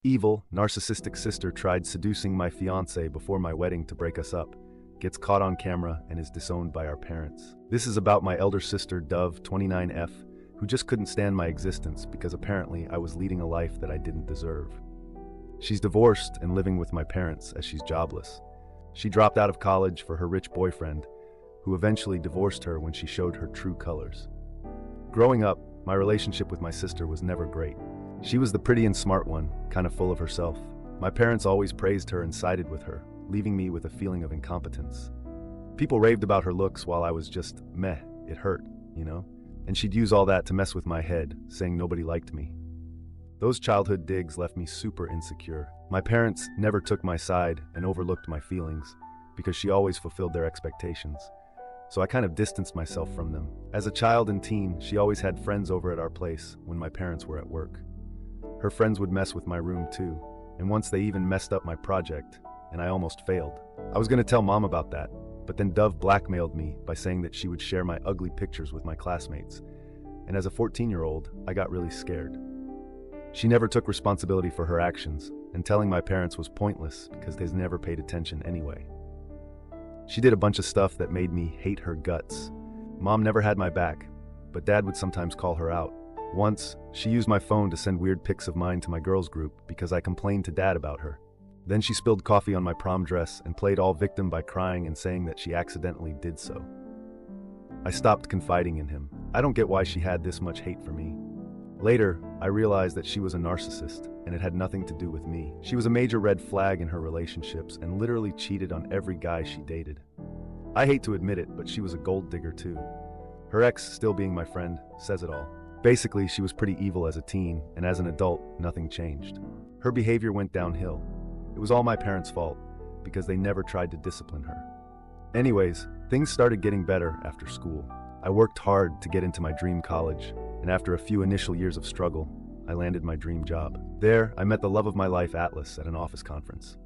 Evil, narcissistic sister tried seducing my fiancé before my wedding to break us up, gets caught on camera, and is disowned by our parents. This is about my elder sister, Dove, 29F, who just couldn't stand my existence because apparently I was leading a life that I didn't deserve. She's divorced and living with my parents as she's jobless. She dropped out of college for her rich boyfriend, who eventually divorced her when she showed her true colors. Growing up, my relationship with my sister was never great. She was the pretty and smart one, kind of full of herself. My parents always praised her and sided with her, leaving me with a feeling of incompetence. People raved about her looks while I was just meh, it hurt, you know? And she'd use all that to mess with my head, saying nobody liked me. Those childhood digs left me super insecure. My parents never took my side and overlooked my feelings because she always fulfilled their expectations. So I kind of distanced myself from them. As a child and teen, she always had friends over at our place when my parents were at work. Her friends would mess with my room too, and once they even messed up my project, and I almost failed. I was going to tell Mom about that, but then Dove blackmailed me by saying that she would share my ugly pictures with my classmates. And as a 14-year-old, I got really scared. She never took responsibility for her actions, and telling my parents was pointless because they never paid attention anyway. She did a bunch of stuff that made me hate her guts. Mom never had my back, but Dad would sometimes call her out. Once, she used my phone to send weird pics of mine to my girls group because I complained to Dad about her. Then she spilled coffee on my prom dress and played all victim by crying and saying that she accidentally did so. I stopped confiding in him. I don't get why she had this much hate for me. Later, I realized that she was a narcissist, and it had nothing to do with me. She was a major red flag in her relationships and literally cheated on every guy she dated. I hate to admit it, but she was a gold digger too. Her ex, still being my friend, says it all. Basically, she was pretty evil as a teen, and as an adult, nothing changed. Her behavior went downhill. It was all my parents' fault, because they never tried to discipline her. Anyways, things started getting better after school. I worked hard to get into my dream college, and after a few initial years of struggle, I landed my dream job. There, I met the love of my life, Atlas, at an office conference.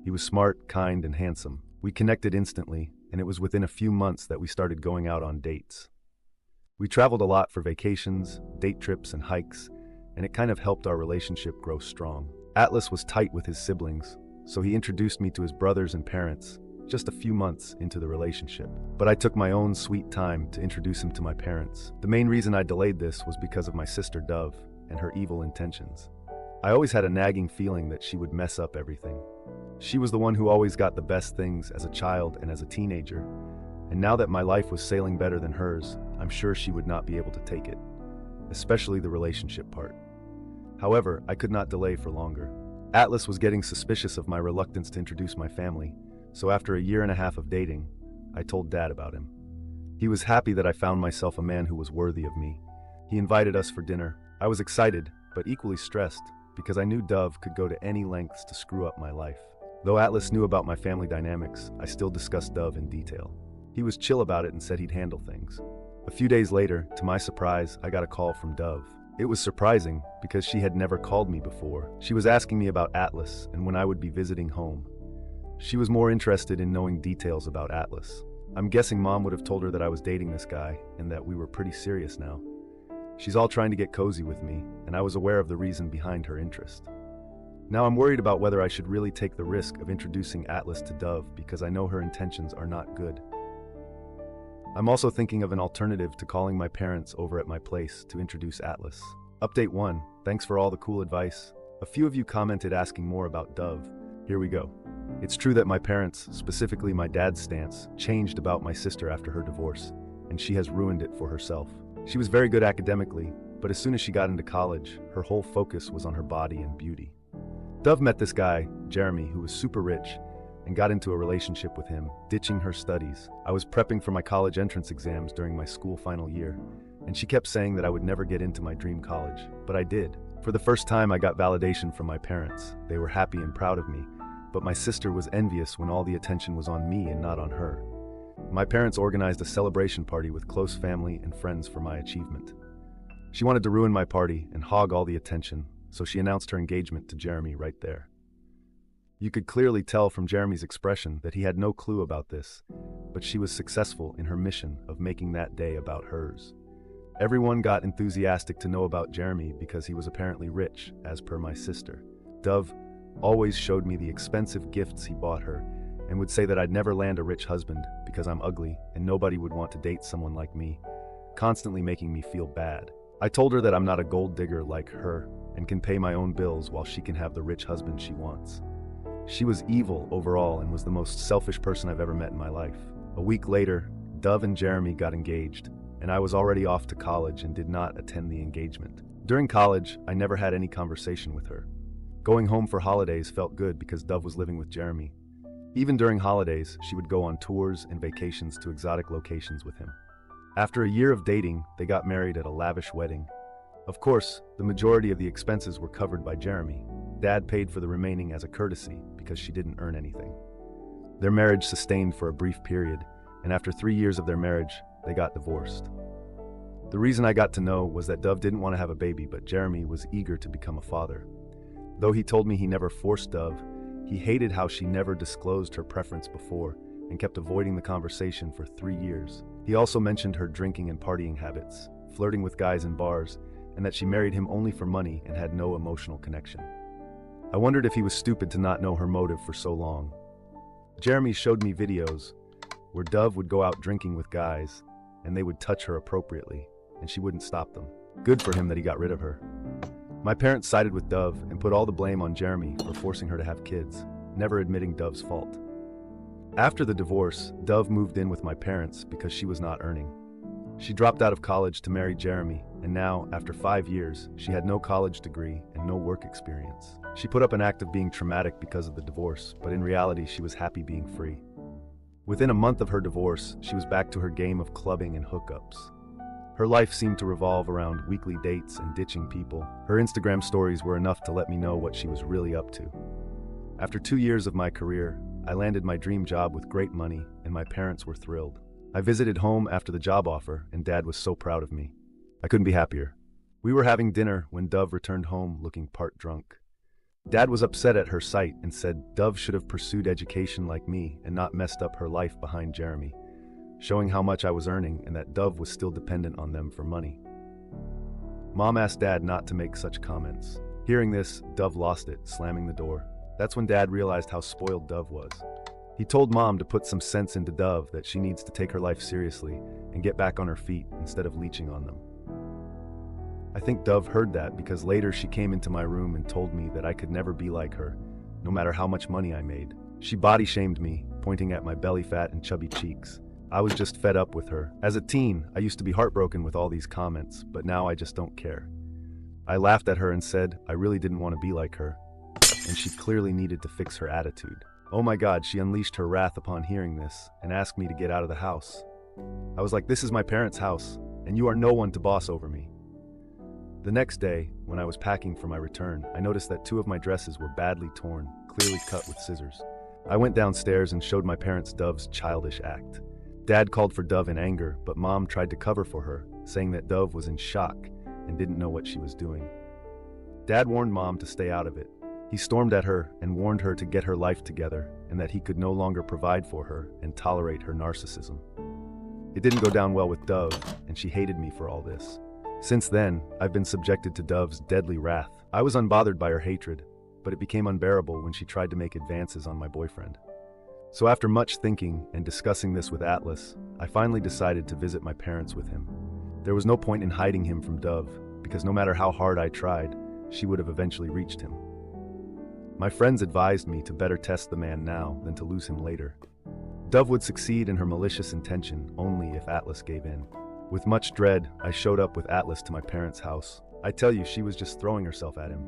He was smart, kind, and handsome. We connected instantly, and it was within a few months that we started going out on dates. We traveled a lot for vacations, date trips, and hikes, and it kind of helped our relationship grow strong. Atlas was tight with his siblings, so he introduced me to his brothers and parents just a few months into the relationship. But I took my own sweet time to introduce him to my parents. The main reason I delayed this was because of my sister Dove and her evil intentions. I always had a nagging feeling that she would mess up everything. She was the one who always got the best things as a child and as a teenager, and now that my life was sailing better than hers, I'm sure she would not be able to take it, especially the relationship part. However, I could not delay for longer. Atlas was getting suspicious of my reluctance to introduce my family, so after a year and a half of dating, I told Dad about him. He was happy that I found myself a man who was worthy of me. He invited us for dinner. I was excited, but equally stressed, because I knew Dove could go to any lengths to screw up my life. Though Atlas knew about my family dynamics, I still discussed Dove in detail. He was chill about it and said he'd handle things. A few days later, to my surprise, I got a call from Dove. It was surprising because she had never called me before. She was asking me about Atlas and when I would be visiting home. She was more interested in knowing details about Atlas. I'm guessing Mom would have told her that I was dating this guy and that we were pretty serious now. She's all trying to get cozy with me, and I was aware of the reason behind her interest. Now I'm worried about whether I should really take the risk of introducing Atlas to Dove because I know her intentions are not good. I'm also thinking of an alternative to calling my parents over at my place to introduce Atlas. Update 1. Thanks for all the cool advice. A few of you commented asking more about Dove. Here we go. It's true that my parents, specifically my dad's stance, changed about my sister after her divorce, and she has ruined it for herself. She was very good academically, but as soon as she got into college, her whole focus was on her body and beauty. Dove met this guy, Jeremy, who was super rich, and got into a relationship with him, ditching her studies. I was prepping for my college entrance exams during my school final year, and she kept saying that I would never get into my dream college, but I did. For the first time, I got validation from my parents. They were happy and proud of me, but my sister was envious when all the attention was on me and not on her. My parents organized a celebration party with close family and friends for my achievement. She wanted to ruin my party and hog all the attention, so she announced her engagement to Jeremy right there. You could clearly tell from Jeremy's expression that he had no clue about this, but she was successful in her mission of making that day about hers. Everyone got enthusiastic to know about Jeremy because he was apparently rich, as per my sister. Dove always showed me the expensive gifts he bought her and would say that I'd never land a rich husband because I'm ugly and nobody would want to date someone like me, constantly making me feel bad. I told her that I'm not a gold digger like her and can pay my own bills while she can have the rich husband she wants. She was evil overall and was the most selfish person I've ever met in my life. A week later, Dove and Jeremy got engaged, and I was already off to college and did not attend the engagement. During college, I never had any conversation with her. Going home for holidays felt good because Dove was living with Jeremy. Even during holidays, she would go on tours and vacations to exotic locations with him. After a year of dating, they got married at a lavish wedding. Of course, the majority of the expenses were covered by Jeremy. Dad paid for the remaining as a courtesy because she didn't earn anything. Their marriage sustained for a brief period, and after 3 years of their marriage, they got divorced. The reason I got to know was that Dove didn't want to have a baby, but Jeremy was eager to become a father. Though he told me he never forced Dove, he hated how she never disclosed her preference before and kept avoiding the conversation for 3 years. He also mentioned her drinking and partying habits, flirting with guys in bars, and that she married him only for money and had no emotional connection. I wondered if he was stupid to not know her motive for so long. Jeremy showed me videos where Dove would go out drinking with guys, and they would touch her appropriately, and she wouldn't stop them. Good for him that he got rid of her. My parents sided with Dove and put all the blame on Jeremy for forcing her to have kids, never admitting Dove's fault. After the divorce, Dove moved in with my parents because she was not earning. She dropped out of college to marry Jeremy, and now, after 5 years, she had no college degree and no work experience. She put up an act of being traumatic because of the divorce, but in reality, she was happy being free. Within a month of her divorce, she was back to her game of clubbing and hookups. Her life seemed to revolve around weekly dates and ditching people. Her Instagram stories were enough to let me know what she was really up to. After 2 years of my career, I landed my dream job with great money, and my parents were thrilled. I visited home after the job offer, and Dad was so proud of me. I couldn't be happier. We were having dinner when Dove returned home looking part drunk. Dad was upset at her sight and said Dove should have pursued education like me and not messed up her life behind Jeremy, showing how much I was earning and that Dove was still dependent on them for money. Mom asked Dad not to make such comments. Hearing this, Dove lost it, slamming the door. That's when Dad realized how spoiled Dove was. He told Mom to put some sense into Dove, that she needs to take her life seriously and get back on her feet instead of leeching on them. I think Dove heard that because later she came into my room and told me that I could never be like her, no matter how much money I made. She body shamed me, pointing at my belly fat and chubby cheeks. I was just fed up with her. As a teen, I used to be heartbroken with all these comments, but now I just don't care. I laughed at her and said I really didn't want to be like her, and she clearly needed to fix her attitude. Oh my God, she unleashed her wrath upon hearing this and asked me to get out of the house. I was like, this is my parents' house, and you are no one to boss over me. The next day, when I was packing for my return, I noticed that 2 of my dresses were badly torn, clearly cut with scissors. I went downstairs and showed my parents Dove's childish act. Dad called for Dove in anger, but Mom tried to cover for her, saying that Dove was in shock and didn't know what she was doing. Dad warned Mom to stay out of it. He stormed at her and warned her to get her life together and that he could no longer provide for her and tolerate her narcissism. It didn't go down well with Dove, and she hated me for all this. Since then, I've been subjected to Dove's deadly wrath. I was unbothered by her hatred, but it became unbearable when she tried to make advances on my boyfriend. So after much thinking and discussing this with Atlas, I finally decided to visit my parents with him. There was no point in hiding him from Dove, because no matter how hard I tried, she would have eventually reached him. My friends advised me to better test the man now than to lose him later. Dove would succeed in her malicious intention only if Atlas gave in. With much dread, I showed up with Atlas to my parents' house. I tell you, she was just throwing herself at him.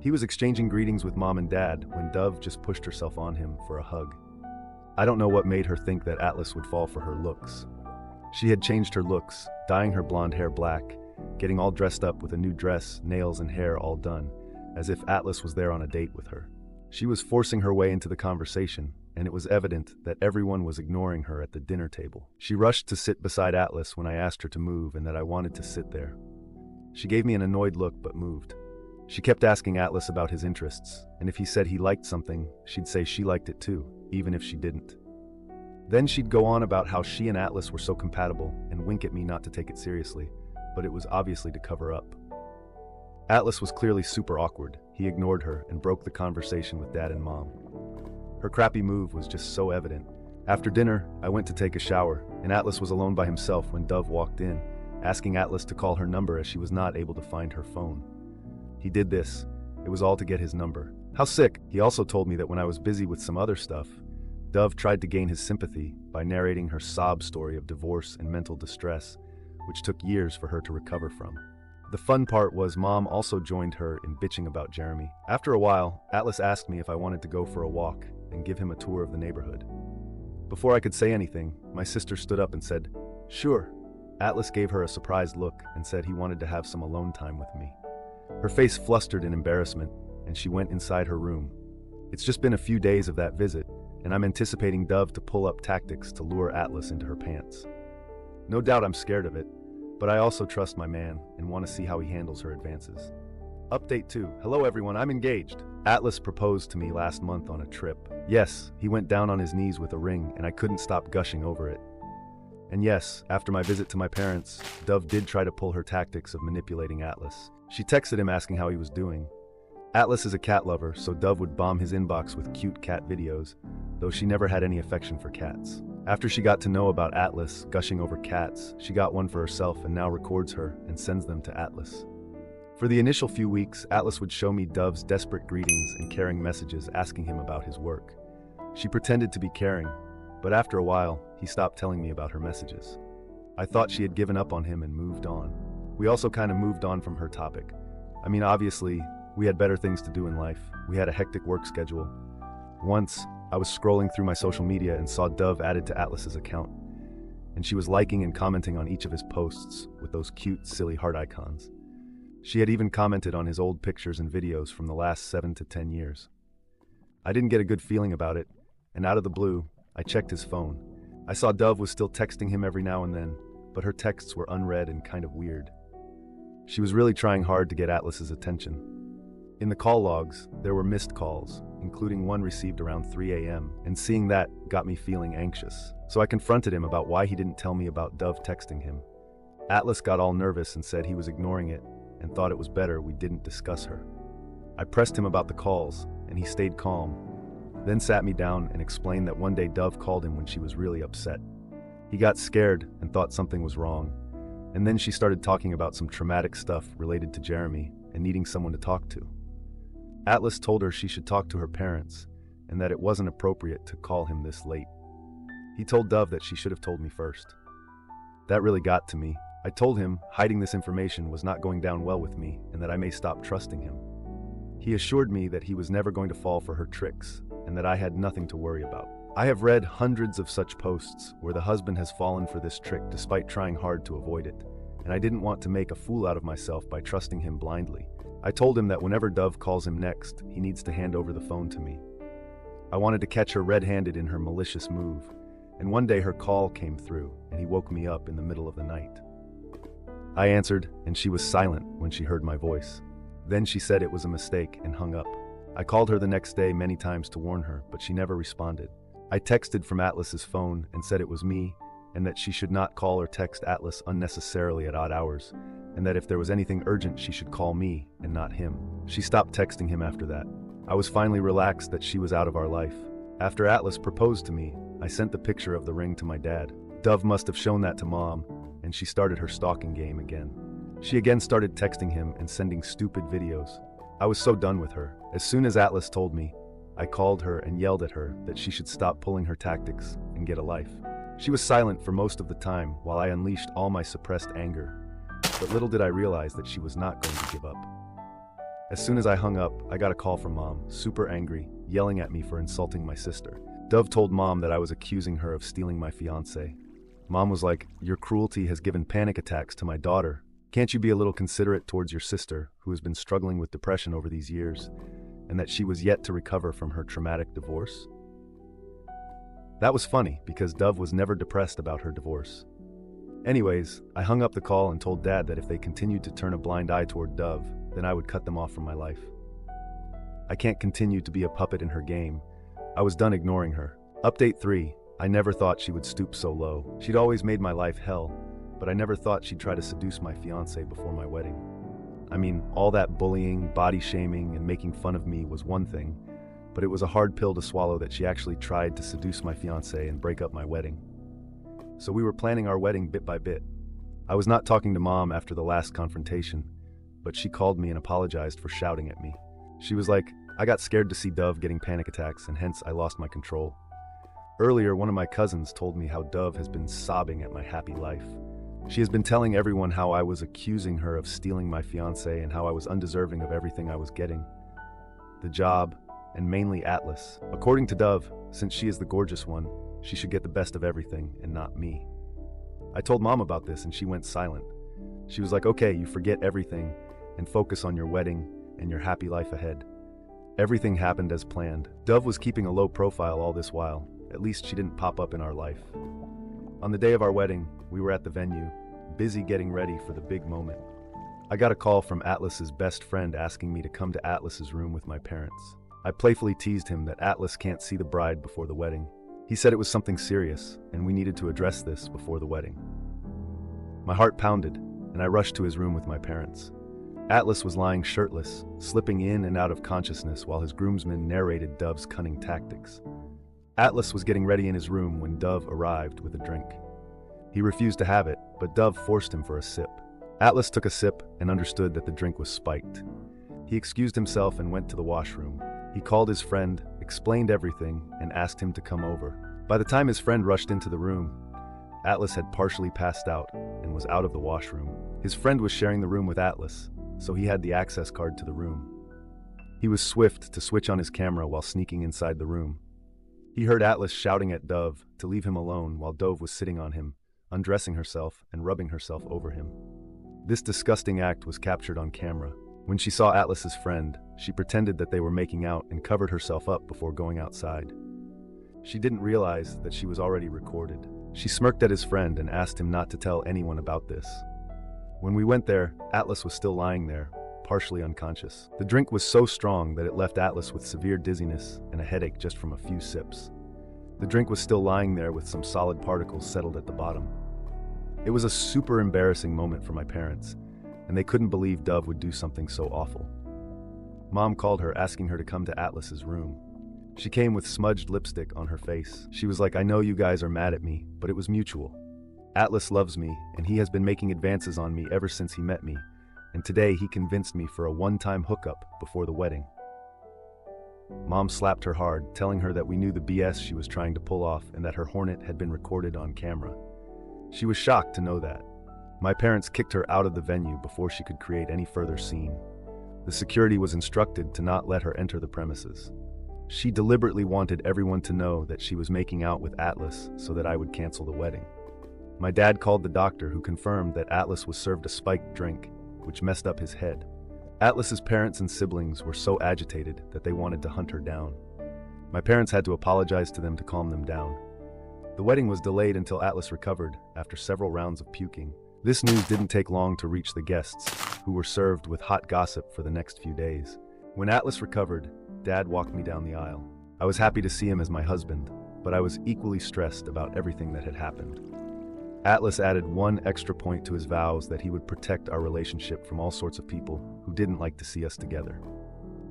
He was exchanging greetings with Mom and Dad when Dove just pushed herself on him for a hug. I don't know what made her think that Atlas would fall for her looks. She had changed her looks, dyeing her blonde hair black, getting all dressed up with a new dress, nails and hair all done, as if Atlas was there on a date with her. She was forcing her way into the conversation, and it was evident that everyone was ignoring her at the dinner table. She rushed to sit beside Atlas when I asked her to move and that I wanted to sit there. She gave me an annoyed look but moved. She kept asking Atlas about his interests, and if he said he liked something, she'd say she liked it too, even if she didn't. Then she'd go on about how she and Atlas were so compatible and wink at me not to take it seriously, but it was obviously to cover up. Atlas was clearly super awkward. he ignored her and broke the conversation with Dad and Mom. Her crappy move was just so evident. After dinner, I went to take a shower, and Atlas was alone by himself when Dove walked in, asking Atlas to call her number as she was not able to find her phone. He did this. It was all to get his number. How sick! He also told me that when I was busy with some other stuff, Dove tried to gain his sympathy by narrating her sob story of divorce and mental distress, which took years for her to recover from. The fun part was Mom also joined her in bitching about Jeremy. After a while, Atlas asked me if I wanted to go for a walk and give him a tour of the neighborhood. Before I could say anything, my sister stood up and said, "Sure." Atlas gave her a surprised look and said he wanted to have some alone time with me. Her face flustered in embarrassment, and she went inside her room. It's just been a few days of that visit, and I'm anticipating Dove to pull up tactics to lure Atlas into her pants. No doubt I'm scared of it, but I also trust my man and want to see how he handles her advances. Update 2. Hello everyone, I'm engaged. Atlas proposed to me last month on a trip. Yes, he went down on his knees with a ring, and I couldn't stop gushing over it. And yes, after my visit to my parents, Dove did try to pull her tactics of manipulating Atlas. She texted him asking how he was doing. Atlas is a cat lover, so Dove would bomb his inbox with cute cat videos, though she never had any affection for cats. After she got to know about Atlas gushing over cats, she got one for herself and now records her and sends them to Atlas. For the initial few weeks, Atlas would show me Dove's desperate greetings and caring messages asking him about his work. She pretended to be caring, but after a while, he stopped telling me about her messages. I thought she had given up on him and moved on. We also kind of moved on from her topic. I mean, obviously, we had better things to do in life. We had a hectic work schedule. Once, I was scrolling through my social media and saw Dove added to Atlas's account, and she was liking and commenting on each of his posts with those cute, silly heart icons. She had even commented on his old pictures and videos from the last 7 to 10 years. I didn't get a good feeling about it, and out of the blue, I checked his phone. I saw Dove was still texting him every now and then, but her texts were unread and kind of weird. She was really trying hard to get Atlas's attention. In the call logs, there were missed calls, including one received around 3 a.m., and seeing that got me feeling anxious. So I confronted him about why he didn't tell me about Dove texting him. Atlas got all nervous and said he was ignoring it and thought it was better we didn't discuss her. I pressed him about the calls, and he stayed calm, then sat me down and explained that one day Dove called him when she was really upset. He got scared and thought something was wrong, and then she started talking about some traumatic stuff related to Jeremy and needing someone to talk to. Atlas told her she should talk to her parents and that it wasn't appropriate to call him this late. He told Dove that she should have told me first. That really got to me. I told him hiding this information was not going down well with me and that I may stop trusting him. He assured me that he was never going to fall for her tricks and that I had nothing to worry about. I have read hundreds of such posts where the husband has fallen for this trick despite trying hard to avoid it, and I didn't want to make a fool out of myself by trusting him blindly. I told him that whenever Dove calls him next, he needs to hand over the phone to me. I wanted to catch her red-handed in her malicious move, and one day her call came through and he woke me up in the middle of the night. I answered, and she was silent when she heard my voice. Then she said it was a mistake and hung up. I called her the next day many times to warn her, but she never responded. I texted from Atlas's phone and said it was me, and that she should not call or text Atlas unnecessarily at odd hours, and that if there was anything urgent she should call me and not him. She stopped texting him after that. I was finally relaxed that she was out of our life. After Atlas proposed to me, I sent the picture of the ring to my dad. Dove must have shown that to Mom, and she started her stalking game again. She again started texting him and sending stupid videos. I was so done with her. As soon as Atlas told me, I called her and yelled at her that she should stop pulling her tactics and get a life. She was silent for most of the time while I unleashed all my suppressed anger, but little did I realize that she was not going to give up. As soon as I hung up, I got a call from Mom, super angry, yelling at me for insulting my sister. Dove told Mom that I was accusing her of stealing my fiancé. Mom was like, "Your cruelty has given panic attacks to my daughter. Can't you be a little considerate towards your sister, who has been struggling with depression over these years, and that she was yet to recover from her traumatic divorce?" That was funny, because Dove was never depressed about her divorce. Anyways, I hung up the call and told Dad that if they continued to turn a blind eye toward Dove, then I would cut them off from my life. I can't continue to be a puppet in her game. I was done ignoring her. Update 3. I never thought she would stoop so low. She'd always made my life hell, but I never thought she'd try to seduce my fiancé before my wedding. I mean, all that bullying, body shaming, and making fun of me was one thing, but it was a hard pill to swallow that she actually tried to seduce my fiancé and break up my wedding. So we were planning our wedding bit by bit. I was not talking to Mom after the last confrontation, but she called me and apologized for shouting at me. She was like, I got scared to see Dove getting panic attacks, and hence I lost my control. Earlier, one of my cousins told me how Dove has been sobbing at my happy life. She has been telling everyone how I was accusing her of stealing my fiancé and how I was undeserving of everything I was getting. The job, and mainly Atlas. According to Dove, since she is the gorgeous one, she should get the best of everything and not me. I told Mom about this and she went silent. She was like, okay, you forget everything and focus on your wedding and your happy life ahead. Everything happened as planned. Dove was keeping a low profile all this while. At least she didn't pop up in our life. On the day of our wedding, we were at the venue, busy getting ready for the big moment. I got a call from Atlas's best friend asking me to come to Atlas's room with my parents. I playfully teased him that Atlas can't see the bride before the wedding. He said it was something serious, and we needed to address this before the wedding. My heart pounded, and I rushed to his room with my parents. Atlas was lying shirtless, slipping in and out of consciousness while his groomsmen narrated Dove's cunning tactics. Atlas was getting ready in his room when Dove arrived with a drink. He refused to have it, but Dove forced him for a sip. Atlas took a sip and understood that the drink was spiked. He excused himself and went to the washroom. He called his friend, explained everything, and asked him to come over. By the time his friend rushed into the room, Atlas had partially passed out and was out of the washroom. His friend was sharing the room with Atlas, so he had the access card to the room. He was swift to switch on his camera while sneaking inside the room. He heard Atlas shouting at Dove to leave him alone while Dove was sitting on him, undressing herself and rubbing herself over him. This disgusting act was captured on camera. When she saw Atlas's friend, she pretended that they were making out and covered herself up before going outside. She didn't realize that she was already recorded. She smirked at his friend and asked him not to tell anyone about this. When we went there, Atlas was still lying there, partially unconscious. The drink was so strong that it left Atlas with severe dizziness and a headache just from a few sips. The drink was still lying there with some solid particles settled at the bottom. It was a super embarrassing moment for my parents, and they couldn't believe Dove would do something so awful. Mom called her, asking her to come to Atlas's room. She came with smudged lipstick on her face. She was like, I know you guys are mad at me, but it was mutual. Atlas loves me, and he has been making advances on me ever since he met me, and today he convinced me for a one-time hookup before the wedding. Mom slapped her hard, telling her that we knew the BS she was trying to pull off and that her hornet had been recorded on camera. She was shocked to know that. My parents kicked her out of the venue before she could create any further scene. The security was instructed to not let her enter the premises. She deliberately wanted everyone to know that she was making out with Atlas so that I would cancel the wedding. My dad called the doctor, who confirmed that Atlas was served a spiked drink, which messed up his head. Atlas's parents and siblings were so agitated that they wanted to hunt her down. My parents had to apologize to them to calm them down. The wedding was delayed until Atlas recovered after several rounds of puking. This news didn't take long to reach the guests, who were served with hot gossip for the next few days. When Atlas recovered, Dad walked me down the aisle. I was happy to see him as my husband, but I was equally stressed about everything that had happened. Atlas added one extra point to his vows that he would protect our relationship from all sorts of people who didn't like to see us together.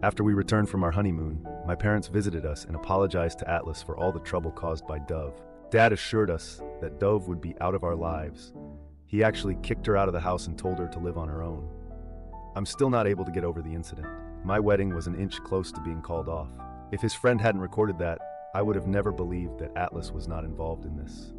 After we returned from our honeymoon, my parents visited us and apologized to Atlas for all the trouble caused by Dove. Dad assured us that Dove would be out of our lives. He actually kicked her out of the house and told her to live on her own. I'm still not able to get over the incident. My wedding was an inch close to being called off. If his friend hadn't recorded that, I would have never believed that Atlas was not involved in this.